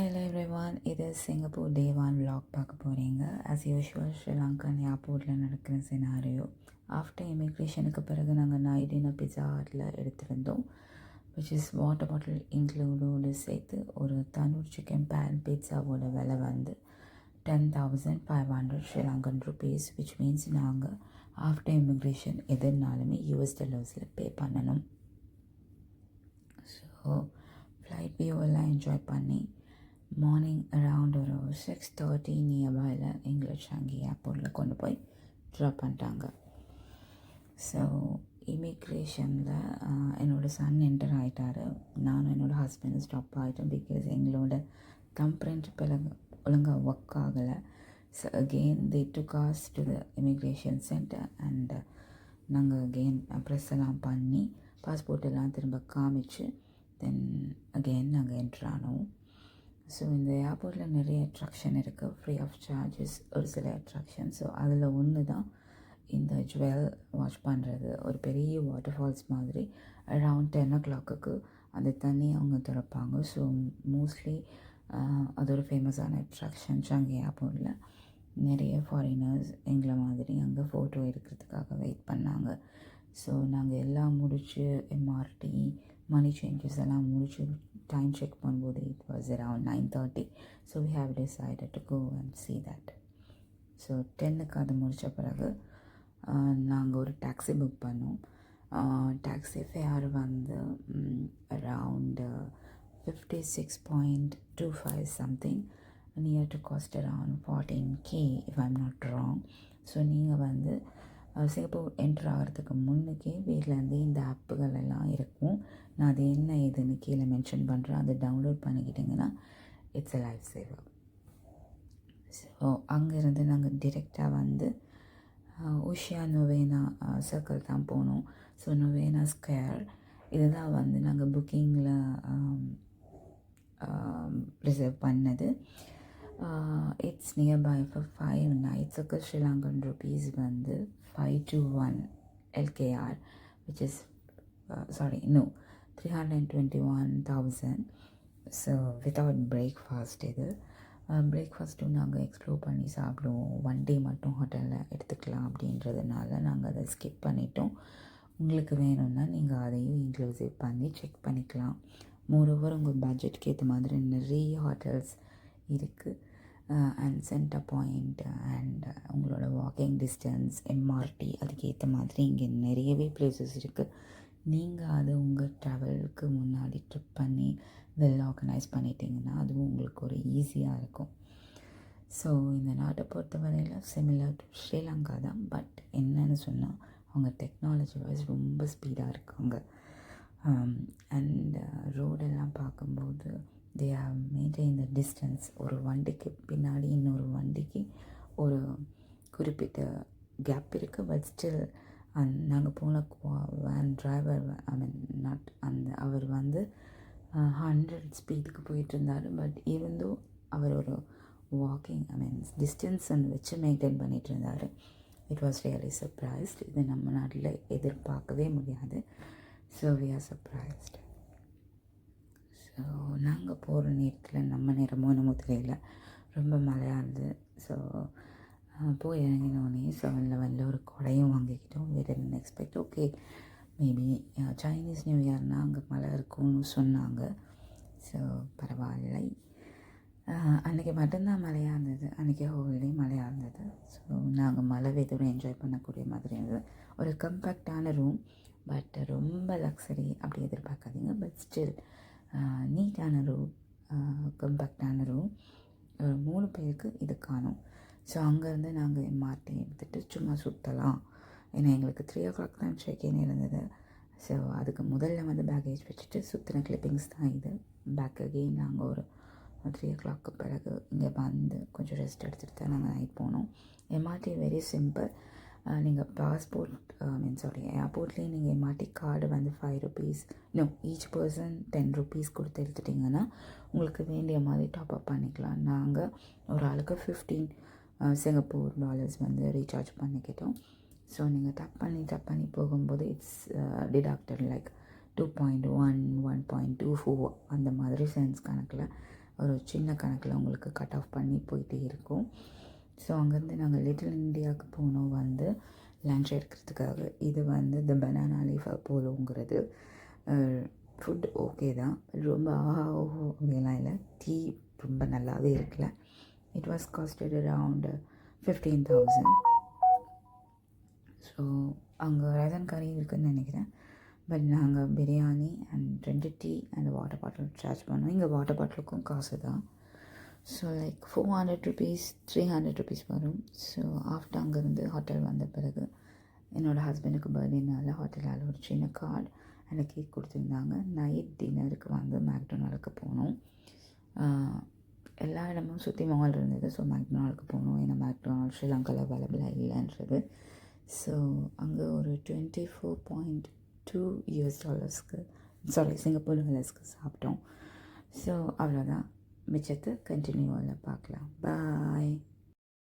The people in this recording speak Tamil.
Hello everyone, இது சிங்கப்பூர் டே 1 vlog பார்க்க போகிறீங்க. ஆஸ் யூஷுவல் ஸ்ரீலங்கன் ஏர்போர்ட்டில் நடக்கிற சினாரியோ. ஆஃப்டர் இமிக்ரேஷனுக்கு பிறகு நாங்கள் நைட் டின்னர் பிஸா ஹட்டில் எடுத்திருந்தோம். விச் இஸ் வாட்டர் பாட்டில் இன்க்ளூடோடு சேர்த்து ஒரு தந்தூர் சிக்கன் பேன் பீட்சாவோட விலை வந்து 10,500 ஸ்ரீலங்கன் ருபீஸ். விச் மீன்ஸ் நாங்கள் ஆஃப்டர் இமிக்ரேஷன் எதுனாலுமே யூஎஸ் டாலர்ஸில் பே பண்ணணும். ஸோ ஃப்ளைட் வியூவெல்லாம் என்ஜாய் பண்ணி மார்னிங் அரவுண்ட் ஒரு 6:30 நியர்பையில் எங்களை ஷாங்கி ஏர்போர்ட்டில் கொண்டு போய் ட்ராப் பண்ணிட்டாங்க. ஸோ இமிக்ரேஷனில் என்னோடய சன் என்டர் ஆகிட்டார். நானும் என்னோடய ஹஸ்பண்டும் ஸ்டாப் ஆகிட்டோம். பிகாஸ் எங்களோட தம் பிரிண்ட் ஒழுங்காக ஒர்க் ஆகலை. So again they took us to the immigration centre and நாங்கள் அகெயின் ப்ரெஸ் எல்லாம் பண்ணி பாஸ்போர்ட் எல்லாம் திரும்ப காமிச்சு தென் அகெயின் நாங்கள் என்ட்ரு ஆனோம். ஸோ இந்த ஏர்போர்ட்டில் நிறைய அட்ராக்ஷன் இருக்குது, ஃப்ரீ ஆஃப் சார்ஜஸ் ஒரு சில அட்ராக்ஷன். ஸோ அதில் ஒன்று தான் இந்த ஜுவல் வாட்ச் பண்ணுறது. ஒரு பெரிய வாட்டர் ஃபால்ஸ் மாதிரி அரவுண்ட் 10 o'clock அந்த தண்ணி அவங்க திறப்பாங்க. ஸோ மோஸ்ட்லி அது ஒரு ஃபேமஸான அட்ராக்ஷன். ஷாங்கி ஏர்போர்ட்டில் நிறைய ஃபாரினர்ஸ் எங்களை மாதிரி அங்கே ஃபோட்டோ எடுக்கிறதுக்காக வெயிட் பண்ணாங்க. ஸோ நாங்கள் எல்லாம் முடித்து எம்ஆர்டி மணி சேஞ்சஸ் எல்லாம் முடிச்சு டைம் செக் பண்ணும்போது it was around 9:30. So we have decided to go and see that. So 10க்கு அது முடித்த பிறகு நாங்கள் ஒரு டாக்ஸி புக் பண்ணோம். டாக்ஸி ஃபேர் வந்து around 56.25 something, near to cost around 14K if I'm not wrong. So நீங்கள் வந்து சிங்கப்பூர் என்ட்ரு ஆகிறதுக்கு முன்னுக்கே வீட்டிலேருந்து இந்த ஆப்புகள் எல்லாம் இருக்கும். நான் அது என்ன ஏதுன்னு கீழே மென்ஷன் பண்ணுறேன். அதை டவுன்லோட் பண்ணிக்கிட்டிங்கன்னா it's a life saver. So அங்கேருந்து நாங்கள் டிரெக்டாக வந்து உஷியா நொவேனா சர்க்கிள் தான் போனோம். ஸோ நொவேனா ஸ்கொயர் இதுதான் வந்து நாங்கள் புக்கிங்கில் ரிசர்வ் பண்ணது. It's nearby for 5 nights. Sri Lankan rupees வந்து 521 LKR, which is 321,000. So without breakfast இது. பிரேக்ஃபாஸ்ட்டும் நாங்கள் எக்ஸ்ப்ளோர் பண்ணி சாப்பிடுவோம். 1 day மட்டும் ஹோட்டலில் எடுத்துக்கலாம் அப்படின்றதுனால நாங்கள் அதை ஸ்கிப் பண்ணிட்டோம். உங்களுக்கு வேணும்னா நீங்கள் அதையும் இன்க்ளூசிவ் பண்ணி செக் பண்ணிக்கலாம். மோரோவர் உங்கள் பட்ஜெட்க்கு ஏற்ற மாதிரி நிறைய ஹோட்டல்ஸ் இருக்குது. அண்ட் சென்டர் பாயிண்ட் அண்ட் உங்களோட வாக்கிங் டிஸ்டன்ஸ் எம்ஆர்டி அதுக்கேற்ற மாதிரி இங்கே நிறையவே பிளேசஸ் இருக்குது. நீங்கள் அது உங்கள் ட்ராவலுக்கு முன்னாடி ட்ரிப் பண்ணி வெல் ஆர்கனைஸ் பண்ணிட்டீங்கன்னா அதுவும் உங்களுக்கு ஒரு ஈஸியாக இருக்கும். ஸோ இந்த நாட்டை பொறுத்தவரையில் சிமிலர் டு ஸ்ரீலங்கா தான். பட் என்னன்னு சொன்னால் அவங்க டெக்னாலஜி வைஸ் ரொம்ப ஸ்பீடாக இருக்காங்க. அண்ட் ரோடெல்லாம் பார்க்கும்போது they have maintain the distance. ஒரு வண்டிக்கு பின்னாடி இன்னொரு வண்டிக்கு ஒரு குறிப்பிட்ட கேப் இருக்குது. பட் ஸ்டில் நாங்கள் போன வேன் டிரைவர் நாட் அவர் வந்து 100 ஸ்பீடுக்கு போயிட்டு இருந்தார். பட் இருந்தோ அவர் ஒரு வாக்கிங் டிஸ்டன்ஸ் வச்சு மெயின்டைன் பண்ணிகிட்டு இருந்தார். It was really surprised. இது நம்ம நாட்டில் எதிர்பார்க்கவே முடியாது. So we are surprised. So நாங்கள் போகிற நேரத்தில் நம்ம நேரமோ என்னமோ தெரியல, ரொம்ப மழையாக இருந்தது. ஸோ போய் இறங்கினோடனே 7-11 ஒரு கொடையும் வாங்கிக்கிட்டோம். We didn't expect. Okay maybe Chinese new இயர்னால் அங்கே மழை இருக்கும்னு சொன்னாங்க. ஸோ பரவாயில்லை. அன்றைக்கி மட்டும்தான் மழையாக இருந்தது. அன்றைக்கி ஹோல்டே மழையாக இருந்தது. ஸோ நாங்கள் மழை வெதரும் என்ஜாய் பண்ணக்கூடிய மாதிரி இருந்தது. ஒரு கம்பேக்டான ரூம், பட் ரொம்ப லக்ஸரி அப்படி எதிர்பார்க்காதீங்க. பட் ஸ்டில் நீட்டான ரூம், கம்பேக்டான ரூம். 3 பேருக்கு இது காணும். ஸோ அங்கேருந்து நாங்கள் எம்ஆர்டி எடுத்துகிட்டு சும்மா சுற்றலாம். ஏன்னா எங்களுக்கு 3 o'clock தான் செக்இன் இருந்தது. ஸோ அதுக்கு முதல்ல வந்து பேக்கேஜ் வச்சுட்டு சுற்றின கிளிப்பிங்ஸ் தான் இது. பேக் அகெயின் நாங்கள் ஒரு 3 o'clock பிறகு இங்கே வந்து கொஞ்சம் ரெஸ்ட் எடுத்துகிட்டு தான் நாங்கள் நைட் போனோம். MRT very simple. நீங்கள் பாஸ்போர்ட் ஏர்போர்ட்லேயே நீங்கள் எம்ஆர்டி கார்டு வந்து 5 rupees ஈச் பர்சன் 10 rupees கொடுத்து எடுத்துட்டிங்கன்னா உங்களுக்கு வேண்டிய மாதிரி டாப்அப் பண்ணிக்கலாம். நாங்கள் ஒரு ஆளுக்கு 15 சிங்கப்பூர் டாலர்ஸ் வந்து ரீசார்ஜ் பண்ணிக்கிட்டோம். ஸோ நீங்கள் டப் பண்ணி போகும்போது இட்ஸ் டிடாக்டட் லைக் 2.1, 1.24 அந்த மாதிரி சென்ஸ் கணக்கில் ஒரு சின்ன கணக்கில் உங்களுக்கு கட் ஆஃப் பண்ணி போயிட்டே இருக்கும். ஸோ அங்கேருந்து நாங்கள் லிட்டில் இண்டியாவுக்கு போனோம் வந்து லன்ச் எடுக்கிறதுக்காக. இது வந்து த பனானா லீஃப் அப்போலோங்கிறது. ஃபுட் ஓகே தான், ரொம்ப ஆஹா ஓஹோ அப்படிலாம் இல்லை. டீ ரொம்ப நல்லாவே இருக்குல்ல. It was costed around 15,000. So அங்கே ரேசன் கறி இருக்குதுன்னு நினைக்கிறேன். பட் நாங்கள் biryani and 2 tea and water bottle charge பண்ணோம். இங்கே வாட்டர் பாட்டிலுக்கும் காசு தான். ஸோ லைக் 400 ருபீஸ் 300 ருபீஸ் வரும். ஸோ ஆஃப்டர் அங்கேருந்து ஹோட்டல் வந்த பிறகு என்னோடய ஹஸ்பண்டுக்கு பர்த்டேனால ஹோட்டலால் ஒரு சின்ன கார்டு அந்த கேக் கொடுத்துருந்தாங்க. நைட் டின்னருக்கு வந்து மேக்டொனால்டுக்கு போனோம். எல்லா இடமும் சுற்றி மால் இருந்தது. ஸோ மேக்டொனால்டுக்கு போனோம். ஏன்னா மேக்டொனால்டு ஸ்ரீலங்காவில் அவைலபிளாக இல்லைன்றது. ஸோ அங்கே ஒரு $24.2 சிங்கப்பூர் டாலர்ஸ்க்கு சாப்பிட்டோம். ஸோ அவ்வளோதான். மிச்சத்தை கண்டினியூவில் பார்க்கலாம். பாய்.